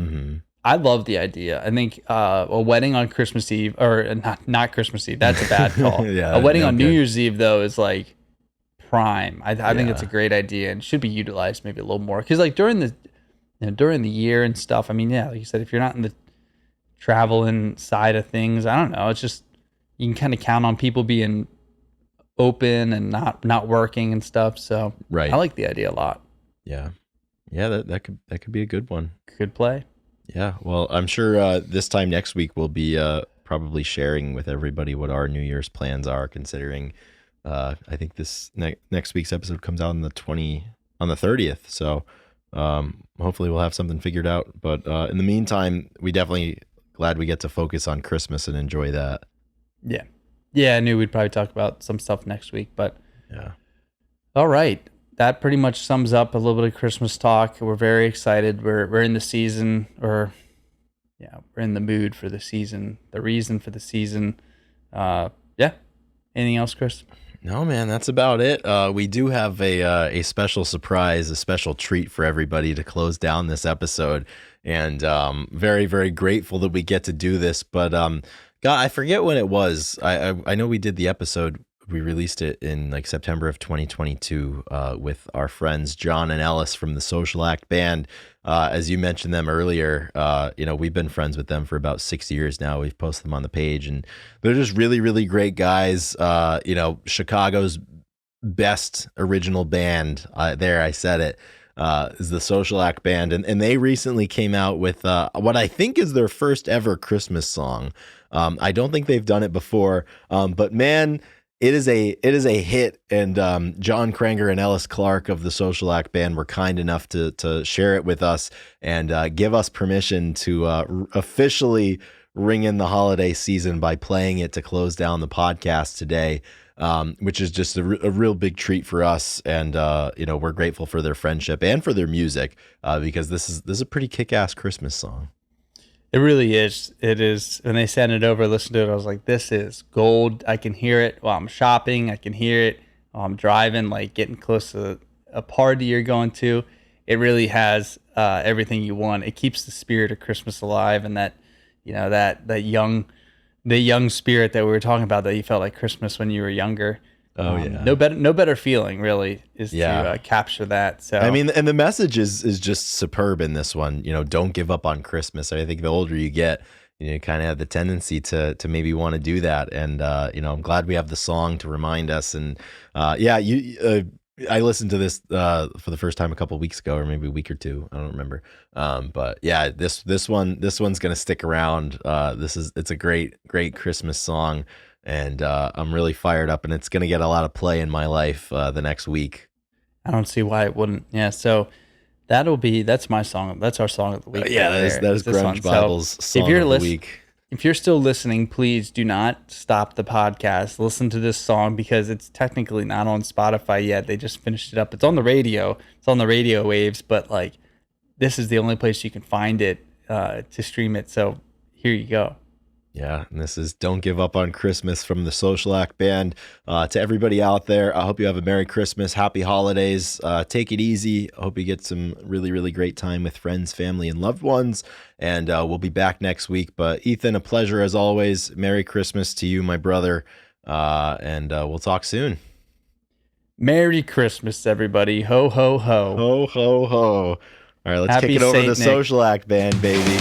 I love the idea. I think a wedding on Christmas Eve, or not Christmas Eve, that's a bad call. Yeah, A wedding no on New good. Year's Eve, though, is like prime. I think it's a Yeah. great idea and should be utilized maybe a little more. Because like during the year and stuff, I mean, yeah, like you said, if you're not in the traveling side of things, I don't know. It's just you can kind of count on people being open and not working and stuff. So Right. I like the idea a lot. Yeah. Yeah, that could be a good one. Good play. Yeah. Well, I'm sure this time next week we'll be probably sharing with everybody what our New Year's plans are, considering I think this next week's episode comes out on the 30th. So hopefully we'll have something figured out. But in the meantime, we definitely glad we get to focus on Christmas and enjoy that. Yeah. I knew we'd probably talk about some stuff next week, but Yeah. all right. that pretty much sums up a little bit of Christmas talk. We're very excited. We're in the season, or yeah, we're in the mood for the season, the reason for the season. Yeah. Anything else, Chris? No, man, that's about it. We do have a special surprise, a special treat for everybody to close down this episode, and very, very grateful that we get to do this. But God, I forget when it was. I know we did the episode. We released it in like September of 2022 with our friends John and Ellis from the Social Act Band. As you mentioned them earlier, we've been friends with them for about 6 years now. We've posted them on the page, and they're just really, really great guys. Chicago's best original band. There, I said it. Is the Social Act Band, and they recently came out with what I think is their first ever Christmas song. I don't think they've done it before, but man, it is a hit, and John Kranger and Ellis Clark of the Social Act Band were kind enough to share it with us and give us permission to officially ring in the holiday season by playing it to close down the podcast today, which is just a real big treat for us. And we're grateful for their friendship and for their music because this is a pretty kick-ass Christmas song. It really is. It is. When they sent it over, listened to it, I was like, this is gold. I can hear it while I'm shopping. I can hear it while I'm driving, like getting close to a party you're going to. It really has everything you want. It keeps the spirit of Christmas alive, and that, that young spirit that we were talking about, that you felt like Christmas when you were younger. Oh yeah. No better feeling really is to capture that. So I mean, and the message is just superb in this one. Don't give up on Christmas. I think the older you get, you kind of have the tendency to maybe want to do that. And I'm glad we have the song to remind us. And I listened to this for the first time a couple of weeks ago, or maybe a week or two. I don't remember. But yeah, this one's gonna stick around. It's a great Christmas song. And I'm really fired up, and it's going to get a lot of play in my life the next week. I don't see why it wouldn't. Yeah, so that's my song. That's our song of the week. Yeah, that is Grunge Bible's song of the week. If you're still listening, please do not stop the podcast. Listen to this song because it's technically not on Spotify yet. They just finished it up. It's on the radio. It's on the radio waves, but like this is the only place you can find it to stream it. So here you go. Yeah, and this is Don't Give Up on Christmas from the Social Act Band. To everybody out there, I hope you have a Merry Christmas, Happy Holidays. Take it easy. I hope you get some really, really great time with friends, family, and loved ones. And we'll be back next week. But Ethan, a pleasure as always. Merry Christmas to you, my brother. And we'll talk soon. Merry Christmas, everybody. Ho, ho, ho. Ho, ho, ho. All right, let's kick it over to the Social Act Band, baby.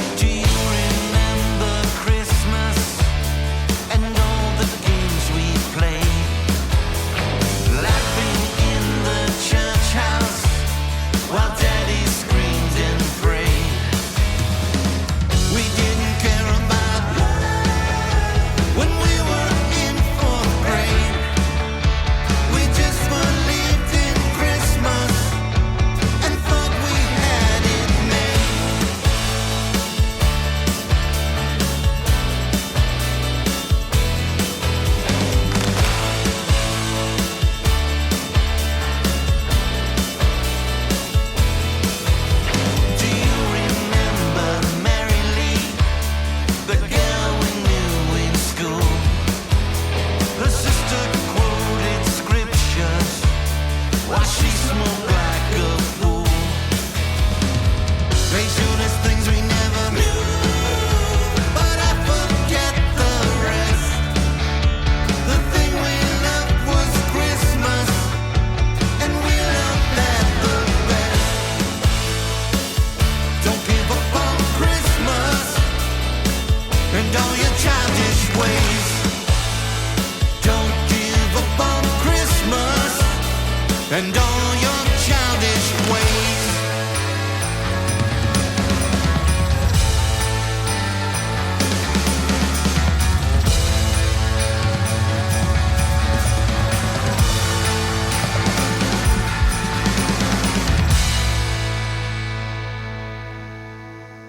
And all your childish ways.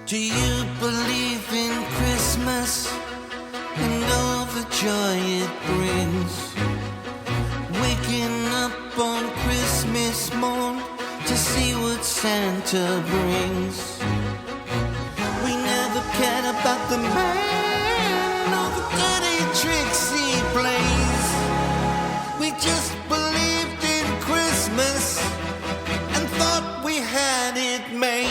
Do you believe in Christmas and all the joy it brings? Waking up on Christmas Christmas morn to see what Santa brings. We never cared about the man or the dirty tricks he plays. We just believed in Christmas and thought we had it made.